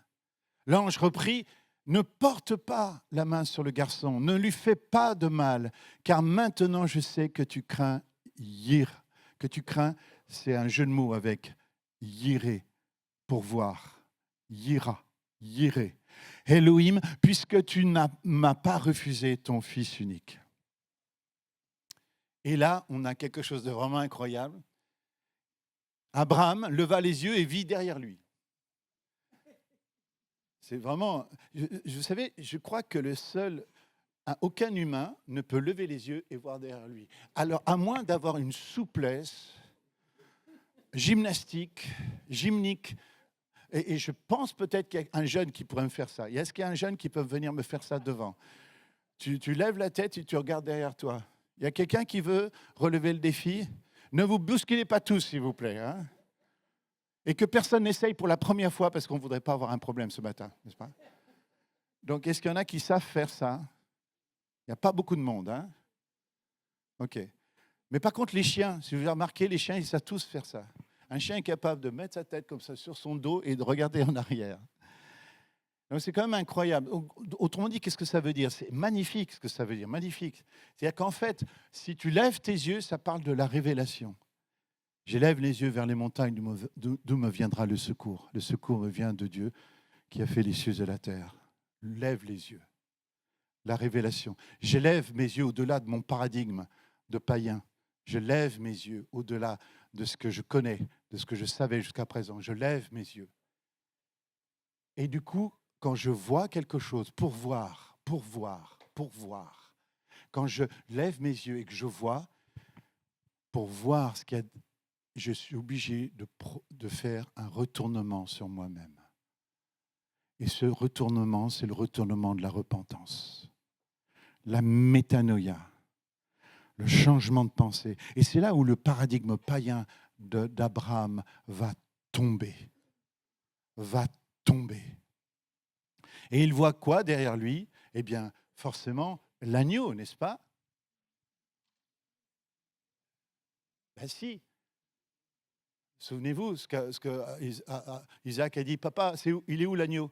L'ange reprit, « Ne porte pas la main sur le garçon, ne lui fais pas de mal, car maintenant je sais que tu crains Yir. » Que tu crains, c'est un jeu de mots avec Yiré, pour voir. Yira, Yiré. Elohim, puisque tu ne m'as pas refusé ton fils unique. Et là, on a quelque chose de vraiment incroyable. Abraham leva les yeux et vit derrière lui. C'est vraiment, vous savez, je crois que aucun humain ne peut lever les yeux et voir derrière lui. Alors, à moins d'avoir une souplesse gymnique, et je pense peut-être qu'il y a un jeune qui pourrait me faire ça. Est-ce qu'il y a un jeune qui peut venir me faire ça devant? Tu lèves la tête et tu regardes derrière toi. Il y a quelqu'un qui veut relever le défi? Ne vous bousculez pas tous, s'il vous plaît. Hein? Et que personne n'essaye pour la première fois parce qu'on ne voudrait pas avoir un problème ce matin, n'est-ce pas? Donc, est-ce qu'il y en a qui savent faire ça? Il n'y a pas beaucoup de monde. Hein? OK. Mais par contre, les chiens, si vous avez remarqué, les chiens, ils savent tous faire ça. Un chien est capable de mettre sa tête comme ça sur son dos et de regarder en arrière. Donc, c'est quand même incroyable. Autrement dit, qu'est-ce que ça veut dire? C'est magnifique ce que ça veut dire, magnifique. C'est-à-dire qu'en fait, si tu lèves tes yeux, ça parle de la révélation. J'élève les yeux vers les montagnes d'où me viendra le secours. Le secours me vient de Dieu qui a fait les cieux et la terre. Lève les yeux. La révélation. J'élève mes yeux au-delà de mon paradigme de païen. Je lève mes yeux au-delà de ce que je connais, de ce que je savais jusqu'à présent. Je lève mes yeux. Et du coup, quand je vois quelque chose, pour voir, quand je lève mes yeux et que je vois, pour voir ce qu'il y a, je suis obligé de faire un retournement sur moi-même. Et ce retournement, c'est le retournement de la repentance, la métanoïa, le changement de pensée. Et c'est là où le paradigme païen d'Abraham va tomber. Va tomber. Et il voit quoi derrière lui? Eh bien, forcément, l'agneau, n'est-ce pas? Ben si. Souvenez-vous ce que Isaac a dit, papa, il est où l'agneau?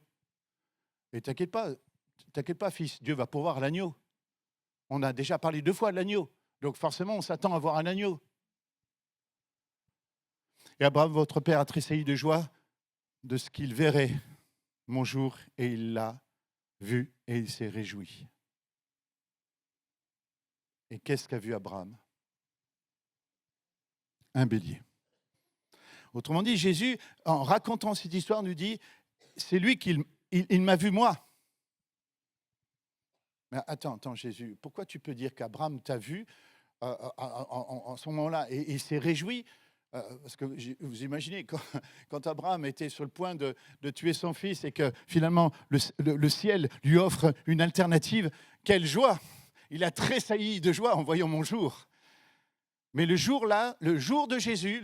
Et t'inquiète pas, fils, Dieu va pourvoir l'agneau. On a déjà parlé 2 fois de l'agneau, donc forcément, on s'attend à voir un agneau. Et Abraham, votre père, a tressailli de joie de ce qu'il verrait mon jour, et il l'a vu, et il s'est réjoui. Et qu'est-ce qu'a vu Abraham? Un bélier. Autrement dit, Jésus, en racontant cette histoire, nous dit, c'est lui qui il m'a vu moi. Mais attends, Jésus, pourquoi tu peux dire qu'Abraham t'a vu en ce moment-là et s'est réjoui? Parce que vous imaginez, quand Abraham était sur le point de tuer son fils et que finalement le ciel lui offre une alternative, quelle joie! Il a tressailli de joie en voyant mon jour. Mais le jour là, le jour de Jésus,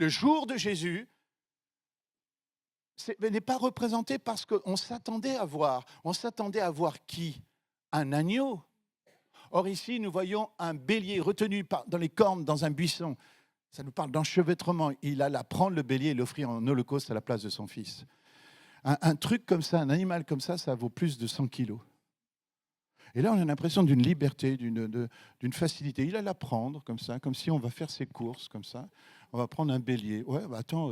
n'est pas représenté parce qu'on s'attendait à voir. On s'attendait à voir qui? Un agneau. Or ici, nous voyons un bélier retenu dans les cornes dans un buisson. Ça nous parle d'enchevêtrement. Il alla prendre le bélier et l'offrir en holocauste à la place de son fils. Un truc comme ça, un animal comme ça vaut plus de 100 kilos. Et là, on a l'impression d'une liberté, d'une facilité. Il alla prendre comme ça, comme si on va faire ses courses comme ça. On va prendre un bélier. Ouais, bah attends,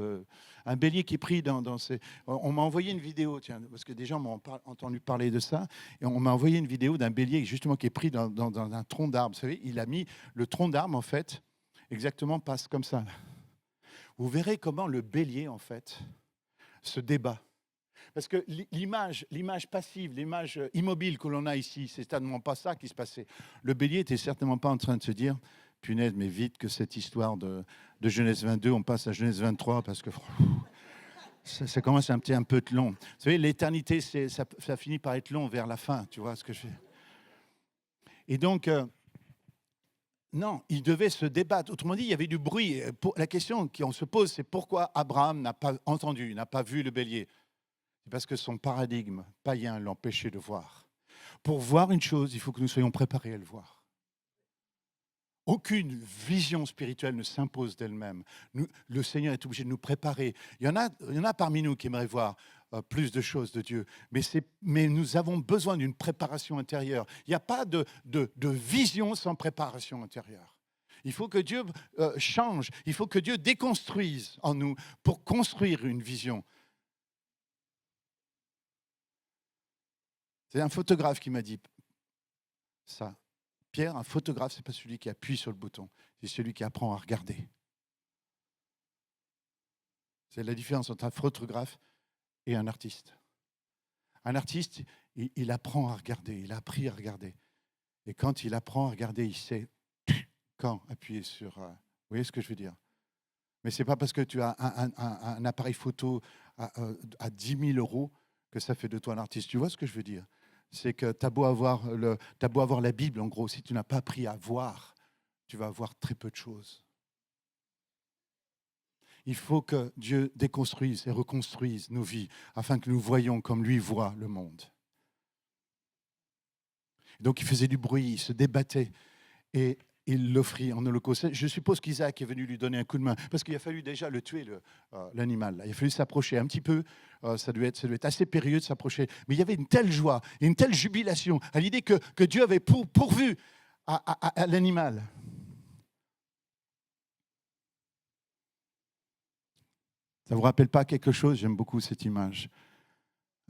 un bélier qui est pris dans ces... On m'a envoyé une vidéo, tiens, parce que des gens m'ont entendu parler de ça. Et on m'a envoyé une vidéo d'un bélier justement qui est pris dans un tronc d'arbre. Vous savez, il a mis le tronc d'arbre, en fait, exactement passe comme ça. Vous verrez comment le bélier, en fait, se débat. Parce que l'image passive, l'image immobile que l'on a ici, c'est certainement pas ça qui se passait. Le bélier était certainement pas en train de se dire « Punaise, mais vite que cette histoire de Genèse 22, on passe à Genèse 23 parce que ça commence un peu être long. » Vous savez, l'éternité, ça finit par être long vers la fin, tu vois ce que je fais. Et donc... non, il devait se débattre. Autrement dit, il y avait du bruit. La question qu'on se pose, c'est pourquoi Abraham n'a pas entendu, n'a pas vu le bélier? C'est parce que son paradigme païen l'empêchait de voir. Pour voir une chose, il faut que nous soyons préparés à le voir. Aucune vision spirituelle ne s'impose d'elle-même. Le Seigneur est obligé de nous préparer. Il y en a parmi nous qui aimeraient voir plus de choses de Dieu, mais nous avons besoin d'une préparation intérieure. Il n'y a pas de vision sans préparation intérieure. Il faut que Dieu change, il faut que Dieu déconstruise en nous pour construire une vision. C'est un photographe qui m'a dit ça. Pierre, un photographe, ce n'est pas celui qui appuie sur le bouton, c'est celui qui apprend à regarder. C'est la différence entre un photographe et un artiste. Un artiste, il apprend à regarder, il a appris à regarder. Et quand il apprend à regarder, il sait quand appuyer sur... vous voyez ce que je veux dire? Mais ce n'est pas parce que tu as un appareil photo à 10 000 euros que ça fait de toi un artiste. Tu vois ce que je veux dire? C'est que tu as beau avoir la Bible, en gros, si tu n'as pas appris à voir, tu vas voir très peu de choses. Il faut que Dieu déconstruise et reconstruise nos vies afin que nous voyions comme lui voit le monde. Donc il faisait du bruit, il se débattait et il l'offrit en holocauste. Je suppose qu'Isaac est venu lui donner un coup de main parce qu'il a fallu déjà le tuer, l'animal. Il a fallu s'approcher un petit peu. Ça devait être assez périlleux de s'approcher. Mais il y avait une telle joie et une telle jubilation à l'idée que Dieu avait pourvu à l'animal. Ça ne vous rappelle pas quelque chose? J'aime beaucoup cette image.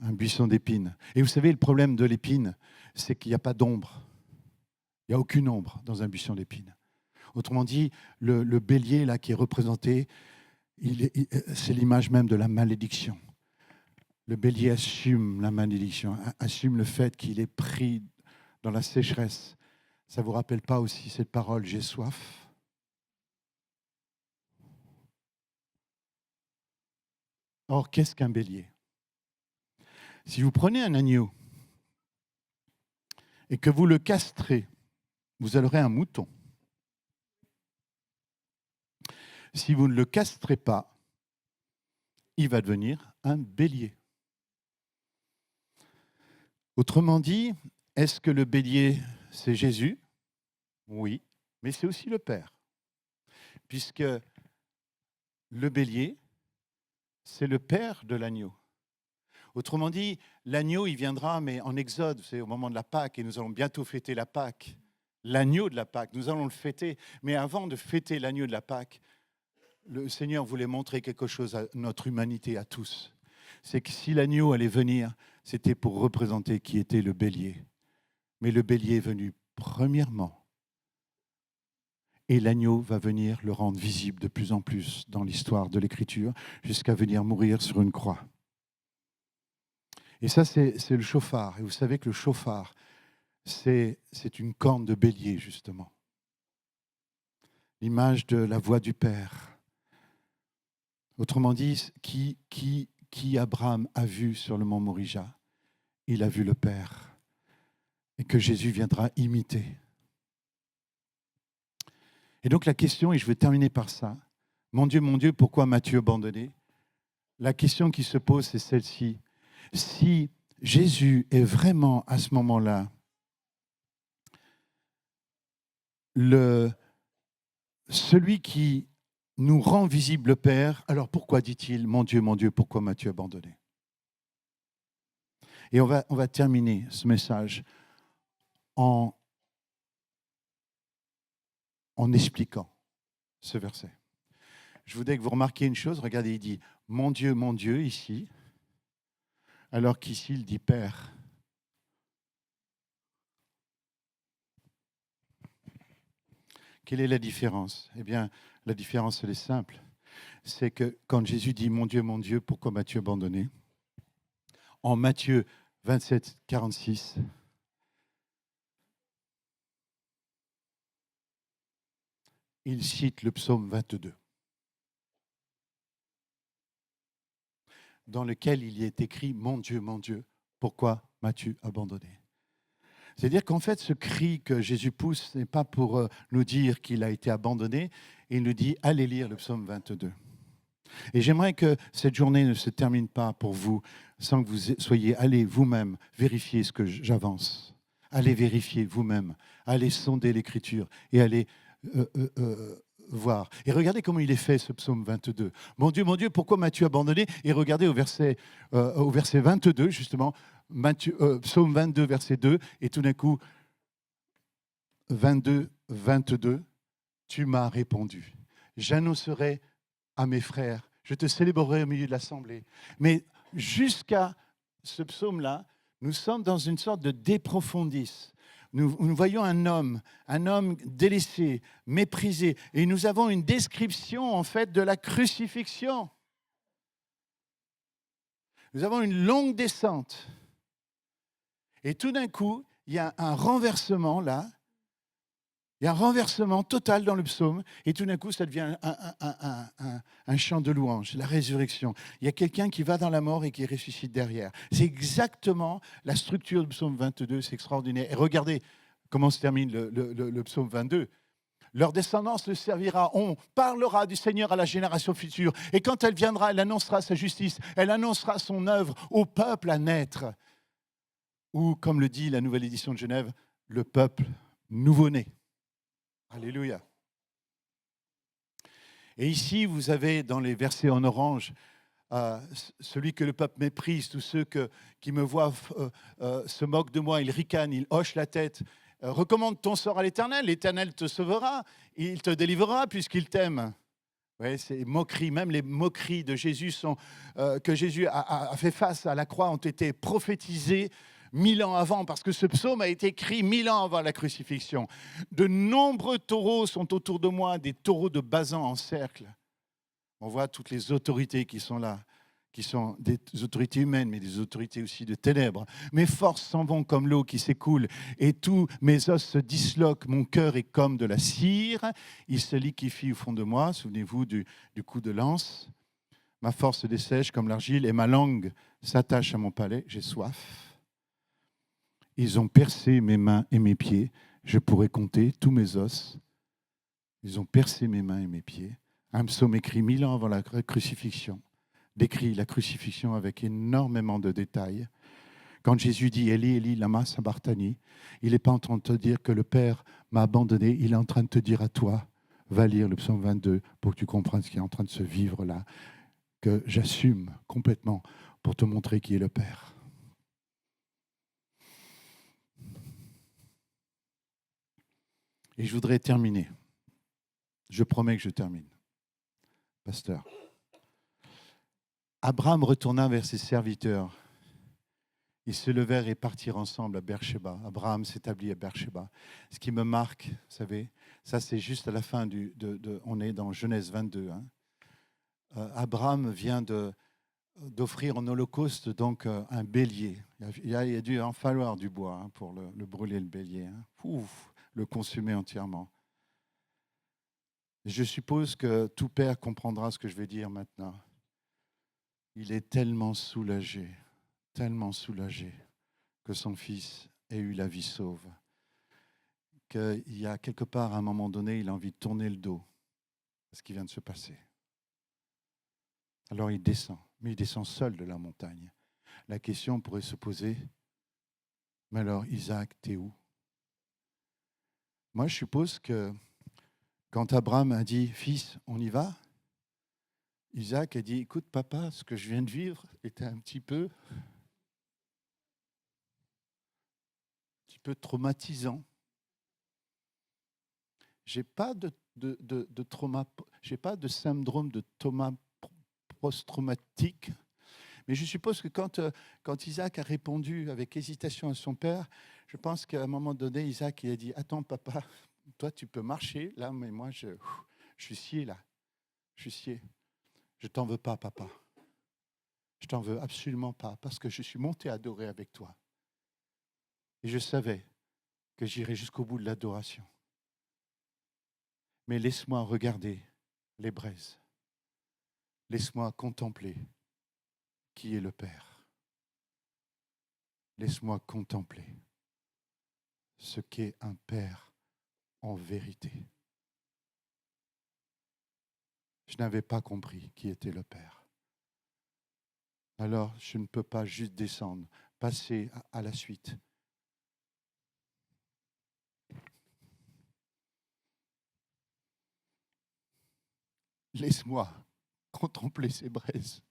Un buisson d'épines. Et vous savez, le problème de l'épine, c'est qu'il n'y a pas d'ombre. Il n'y a aucune ombre dans un buisson d'épines. Autrement dit, le bélier là, qui est représenté, c'est l'image même de la malédiction. Le bélier assume la malédiction, assume le fait qu'il est pris dans la sécheresse. Ça ne vous rappelle pas aussi cette parole « j'ai soif » ? Or, qu'est-ce qu'un bélier? Si vous prenez un agneau et que vous le castrez, vous aurez un mouton. Si vous ne le castrez pas, il va devenir un bélier. Autrement dit, est-ce que le bélier, c'est Jésus? Oui, mais c'est aussi le Père. Puisque le bélier, c'est le père de l'agneau. Autrement dit, l'agneau, il viendra, mais en Exode, c'est au moment de la Pâque, et nous allons bientôt fêter la Pâque. L'agneau de la Pâque, nous allons le fêter. Mais avant de fêter l'agneau de la Pâque, le Seigneur voulait montrer quelque chose à notre humanité, à tous. C'est que si l'agneau allait venir, c'était pour représenter qui était le bélier. Mais le bélier est venu premièrement. Et l'agneau va venir le rendre visible de plus en plus dans l'histoire de l'Écriture, jusqu'à venir mourir sur une croix. Et ça, c'est le chauffard. Et vous savez que le chauffard, c'est une corne de bélier, justement. L'image de la voix du Père. Autrement dit, qui Abraham a vu sur le mont Morija? Il a vu le Père et que Jésus viendra imiter. Et donc la question, et je vais terminer par ça, mon Dieu, pourquoi m'as-tu abandonné? La question qui se pose, c'est celle-ci. Si Jésus est vraiment à ce moment-là celui qui nous rend visible le Père, alors pourquoi dit-il, mon Dieu, pourquoi m'as-tu abandonné? Et on va terminer ce message en expliquant ce verset. Je voudrais que vous remarquiez une chose. Regardez, il dit mon Dieu, ici, alors qu'ici, il dit Père. Quelle est la différence? Eh bien, la différence, elle est simple. C'est que quand Jésus dit mon Dieu, pourquoi m'as-tu abandonné? En Matthieu 27, 46, il cite le psaume 22, dans lequel il y est écrit mon Dieu, pourquoi m'as-tu abandonné? C'est-à-dire qu'en fait, ce cri que Jésus pousse n'est pas pour nous dire qu'il a été abandonné, il nous dit allez lire le psaume 22. Et j'aimerais que cette journée ne se termine pas pour vous sans que vous soyez allez vous-même vérifier ce que j'avance. Allez vérifier vous-même, allez sonder l'Écriture et allez voir. Et regardez comment il est fait ce psaume 22. Mon Dieu, pourquoi m'as-tu abandonné? Et regardez au verset 22, justement, psaume 22, verset 2, et tout d'un coup, 22, tu m'as répondu. J'annoncerai à mes frères, je te célébrerai au milieu de l'assemblée. Mais jusqu'à ce psaume-là, nous sommes dans une sorte de déprofondis. Nous voyons un homme délaissé, méprisé, et nous avons une description en fait de la crucifixion. Nous avons une longue descente. Et tout d'un coup, il y a un renversement là. Il y a un renversement total dans le psaume, et tout d'un coup, ça devient un chant de louange, la résurrection. Il y a quelqu'un qui va dans la mort et qui ressuscite derrière. C'est exactement la structure du psaume 22, c'est extraordinaire. Et regardez comment se termine le psaume 22. Leur descendance le servira, on parlera du Seigneur à la génération future, et quand elle viendra, elle annoncera sa justice, elle annoncera son œuvre au peuple à naître. Ou, comme le dit la nouvelle édition de Genève, le peuple nouveau-né. Alléluia. Et ici, vous avez dans les versets en orange, celui que le peuple méprise, tous ceux qui me voient se moquent de moi, ils ricanent, ils hochent la tête. Recommande ton sort à l'Éternel, l'Éternel te sauvera, il te délivrera puisqu'il t'aime. Ouais, ces moqueries, même les moqueries de Jésus que Jésus a fait face à la croix ont été prophétisées 1000 ans avant, parce que ce psaume a été écrit 1000 ans avant la crucifixion. De nombreux taureaux sont autour de moi, des taureaux de Basan en cercle. On voit toutes les autorités qui sont là, qui sont des autorités humaines, mais des autorités aussi de ténèbres. Mes forces s'en vont comme l'eau qui s'écoule, et tous mes os se disloquent. Mon cœur est comme de la cire, il se liquéfie au fond de moi. Souvenez-vous du coup de lance. Ma force se dessèche comme l'argile, et ma langue s'attache à mon palais. J'ai soif. Ils ont percé mes mains et mes pieds. Je pourrais compter tous mes os. Ils ont percé mes mains et mes pieds. Un psaume écrit 1000 ans avant la crucifixion décrit la crucifixion avec énormément de détails. Quand Jésus dit « Eli, Eli, lama sabachthani », il n'est pas en train de te dire que le Père m'a abandonné, il est en train de te dire à toi, va lire le psaume 22 pour que tu comprennes ce qui est en train de se vivre là, que j'assume complètement pour te montrer qui est le Père. Et je voudrais terminer. Je promets que je termine. Pasteur. Abraham retourna vers ses serviteurs. Ils se levèrent et partirent ensemble à Beersheba. Abraham s'établit à Beersheba. Ce qui me marque, vous savez, ça c'est juste à la fin on est dans Genèse 22. Hein. Abraham vient d'offrir en holocauste donc un bélier. Il a dû en falloir du bois hein, pour le brûler, le bélier. Hein. Le consumer entièrement. Je suppose que tout père comprendra ce que je vais dire maintenant. Il est tellement soulagé que son fils ait eu la vie sauve, qu'il y a quelque part, à un moment donné, il a envie de tourner le dos à ce qui vient de se passer. Alors il descend, mais il descend seul de la montagne. La question pourrait se poser, mais alors Isaac, t'es où? Moi, je suppose que quand Abraham a dit, fils, on y va, Isaac a dit, écoute papa, ce que je viens de vivre était un petit peu traumatisant. J'ai pas de trauma, j'ai pas de syndrome de trauma post-traumatique, mais je suppose que quand Isaac a répondu avec hésitation à son père, je pense qu'à un moment donné, Isaac il a dit, attends papa, toi tu peux marcher là, mais moi je suis scié là, je suis scié. Je t'en veux pas papa, je t'en veux absolument pas, parce que je suis monté adorer avec toi. Et je savais que j'irais jusqu'au bout de l'adoration. Mais laisse-moi regarder les braises. Laisse-moi contempler qui est le Père. Laisse-moi contempler ce qu'est un Père en vérité. Je n'avais pas compris qui était le Père. Alors, je ne peux pas juste descendre, passer à la suite. Laisse-moi contempler ces braises.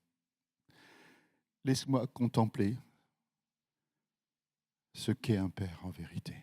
Laisse-moi contempler ce qu'est un Père en vérité.